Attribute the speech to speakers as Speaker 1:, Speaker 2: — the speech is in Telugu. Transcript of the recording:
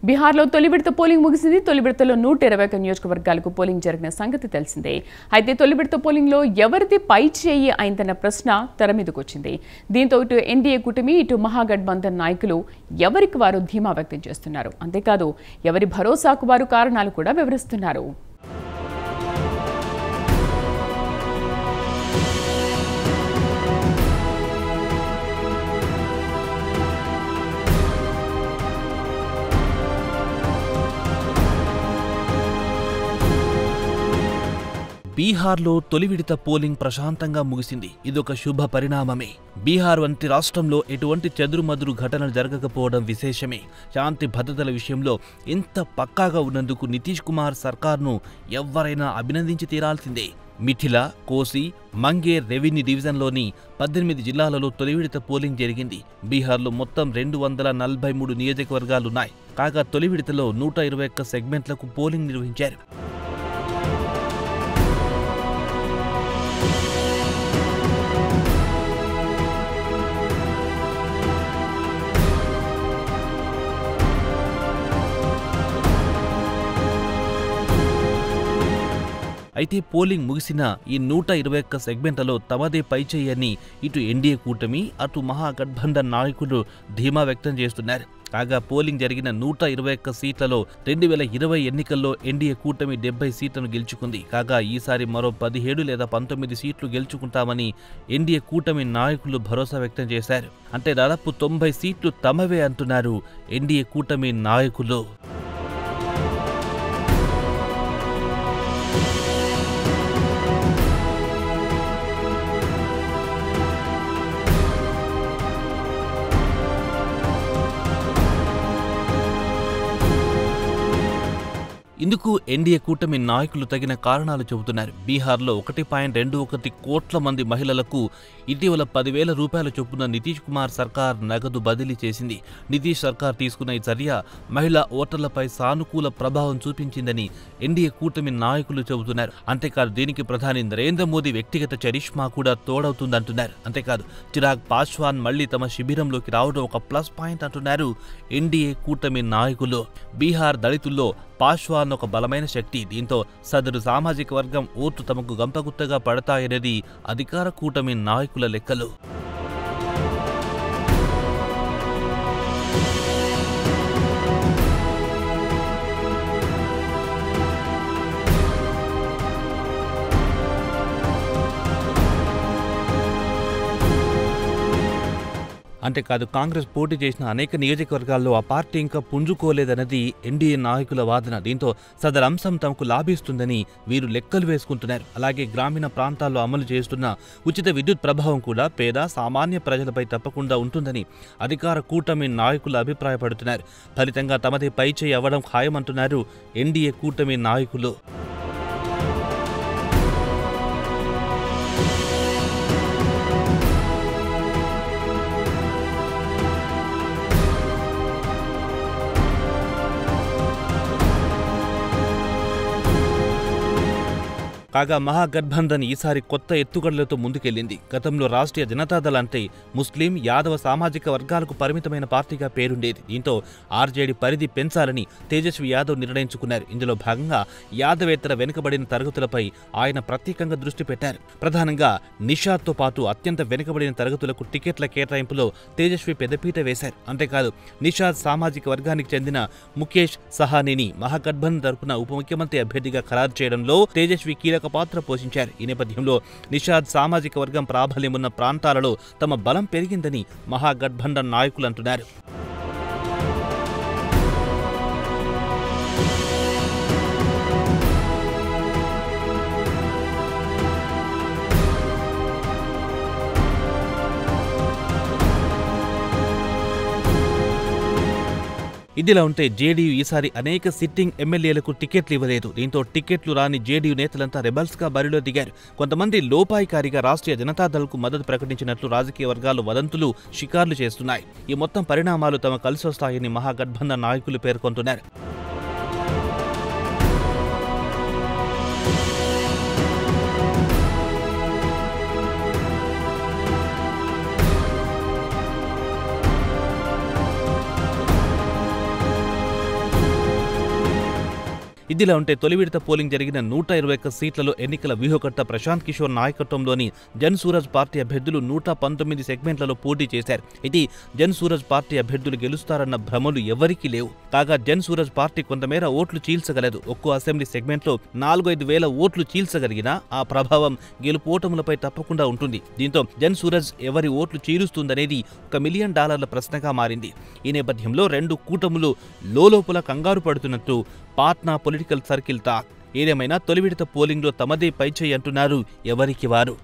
Speaker 1: బీహార్లో తొలి విడత పోలింగ్ ముగిసింది. తొలి విడతలో 121 నియోజకవర్గాలకు పోలింగ్ జరిగిన సంగతి తెలిసిందే. అయితే తొలి విడత పోలింగ్లో ఎవరిది పై చేయి అయిందన్న ప్రశ్న తెర మీదకు వచ్చింది. దీంతో ఇటు ఎన్డీఏ కూటమి, ఇటు మహాగఠబంధన్ నాయకులు ఎవరికి వారు ధీమా వ్యక్తం చేస్తున్నారు. అంతేకాదు ఎవరి భరోసాకు వారు కారణాలు కూడా వివరిస్తున్నారు.
Speaker 2: బీహార్లో తొలి విడత పోలింగ్ ప్రశాంతంగా ముగిసింది. ఇదొక శుభ పరిణామమే. బీహార్ వంటి రాష్ట్రంలో ఎటువంటి చెదురుమదురు ఘటనలు జరగకపోవడం విశేషమే. శాంతి భద్రతల విషయంలో ఇంత పక్కాగా ఉన్నందుకు నితీష్ కుమార్ సర్కార్ను ఎవ్వరైనా అభినందించి తీరాల్సిందే. మిథిలా, కోసి, మంగేర్ రెవెన్యూ డివిజన్లోని 18 జిల్లాలలో తొలి విడత పోలింగ్ జరిగింది. బీహార్లో మొత్తం 243 నియోజకవర్గాలున్నాయి. కాగా తొలి విడతలో 121 సెగ్మెంట్లకు పోలింగ్ నిర్వహించారు. అయితే పోలింగ్ ముగిసిన ఈ 121 సెగ్మెంట్లలో తమదే పైచేయని ఇటు ఎన్డీఏ కూటమి, అటు మహాగఠబంధన్ నాయకులు ధీమా వ్యక్తం చేస్తున్నారు. కాగా పోలింగ్ జరిగిన 121 సీట్లలో 2020 ఎన్నికల్లో ఎన్డీఏ కూటమి 70 సీట్లను గెలుచుకుంది. కాగా ఈసారి మరో 17 లేదా 19 సీట్లు గెలుచుకుంటామని ఎన్డీఏ కూటమి నాయకులు భరోసా వ్యక్తం చేశారు. అంటే దాదాపు 90 సీట్లు తమవే అంటున్నారు ఎన్డీఏ కూటమి నాయకులు. ఇందుకు ఎన్డీఏ కూటమి నాయకులు తగిన కారణాలు చెబుతున్నారు. బీహార్లో 1.21 కోట్ల మంది మహిళలకు ఇటీవల 10,000 రూపాయల చొప్పున నితీష్ కుమార్ సర్కార్ నగదు బదిలీ చేసింది. నితీష్ సర్కార్ తీసుకున్న ఈ చర్య మహిళా ఓటర్లపై సానుకూల ప్రభావం చూపించిందని ఎన్డీఏ కూటమి నాయకులు చెబుతున్నారు. అంతేకాదు దీనికి ప్రధాని నరేంద్ర మోదీ వ్యక్తిగత చరిష్మా కూడా తోడవుతుందంటున్నారు. అంతేకాదు చిరాగ్ పాస్వాన్ మళ్లీ తమ శిబిరంలోకి రావడం ఒక ప్లస్ పాయింట్ అంటున్నారు ఎన్డీఏ కూటమి నాయకులు. బీహార్ దళితుల్లో పాస్వాన్ ఒక బలమైన శక్తి. దీంతో సదరు సామాజిక వర్గం ఓట్లు తమకు గంపగుత్తగా పడతాయనేది అధికార కూటమి నాయకుల లెక్కలు. అంతేకాదు కాంగ్రెస్ పోటీ చేసిన అనేక నియోజకవర్గాల్లో ఆ పార్టీ ఇంకా పుంజుకోలేదన్నది ఎన్డీఏ నాయకుల వాదన. దీంతో సదరు అంశం తమకు లాభిస్తుందని వీరు లెక్కలు వేసుకుంటున్నారు. అలాగే గ్రామీణ ప్రాంతాల్లో అమలు చేస్తున్న ఉచిత విద్యుత్ ప్రభావం కూడా పేద సామాన్య ప్రజలపై తప్పకుండా ఉంటుందని అధికార కూటమి నాయకులు అభిప్రాయపడుతున్నారు. ఫలితంగా తమదే పైచేయి అవ్వడం ఖాయమంటున్నారు ఎన్డీఏ కూటమి నాయకులు. కాగా మహాగఠబంధన్ ఈసారి కొత్త ఎత్తుగడలతో ముందుకెళ్లింది. గతంలో రాష్ట్రీయ జనతాదళ్ అంటే ముస్లిం, యాదవ సామాజిక వర్గాలకు పరిమితమైన పార్టీగా పేరుండేది. దీంతో ఆర్జేడీ పరిధి పెంచాలని తేజస్వి యాదవ్ నిర్ణయించుకున్నారు. ఇందులో భాగంగా యాదవేతర వెనుకబడిన తరగతులపై ఆయన ప్రత్యేకంగా దృష్టి పెట్టారు. ప్రధానంగా నిషాద్తో పాటు అత్యంత వెనుకబడిన తరగతులకు టికెట్ల కేటాయింపులో తేజస్వి పెద్దపీట వేశారు. అంతేకాదు నిషాద్ సామాజిక వర్గానికి చెందిన ముఖేష్ సహానీని మహాగఠబంధన్ తరపున ఉప ముఖ్యమంత్రి అభ్యర్థిగా ఖరారు చేయడంలో తేజస్వి కీలక పాత్ర పోషించారు. ఈ నేపథ్యంలో నిషాద్ సామాజిక వర్గం ప్రాబల్యం ఉన్న ప్రాంతాలలో తమ బలం పెరిగిందని మహాగఠబంధన్ నాయకులు అంటున్నారు. ఇదిలా ఉంటే జేడీయూ ఈసారి అనేక సిట్టింగ్ ఎమ్మెల్యేలకు టికెట్లు ఇవ్వలేదు. దీంతో టికెట్లు రాని జేడీయూ నేతలంతా రెబల్స్గా బరిలో దిగారు. కొంతమంది లోపాయికారిగా రాష్ట్రీయ జనతాదళ్కు మద్దతు ప్రకటించినట్లు రాజకీయ వర్గాలు వదంతులు షికార్లు చేస్తున్నాయి. ఈ మొత్తం పరిణామాలు తమ కలిసొస్తాయని మహాగఠబంధన్ నాయకులు పేర్కొంటున్నారు. ఇదిలా ఉంటే తొలి విడత పోలింగ్ జరిగిన 121 సీట్లలో ఎన్నికల వ్యూహకర్త ప్రశాంత్ కిషోర్ నాయకత్వంలోని జన్ సూరజ్ పార్టీ అభ్యర్థులు 119 సెగ్మెంట్లలో పోటీ చేశారు. ఇది జన్ సూరజ్ పార్టీ అభ్యర్థులు గెలుస్తారన్న భ్రమలు ఎవరికీ లేవు. కాగా జన్ సూరజ్ పార్టీ కొంతమేర ఓట్లు చీల్చగలదు. ఒక్కో అసెంబ్లీ సెగ్మెంట్లో 4-5 వేల ఓట్లు చీల్చగలిగినా ఆ ప్రభావం గెలుపు ఓటములపై తప్పకుండా ఉంటుంది. దీంతో జన్ సూరజ్ ఎవరి ఓట్లు చీలుస్తుందనేది $1 మిలియన్ ప్రశ్నగా మారింది. ఈ నేపథ్యంలో రెండు కూటములు లోలోపల కంగారు పడుతున్నట్టు పాట్నా పొలిటికల్ సర్కిల్ టాక్. ఏదేమైనా తొలి విడత పోలింగ్లో తమదే పైచేయి అంటున్నారు ఎవరికి వారు.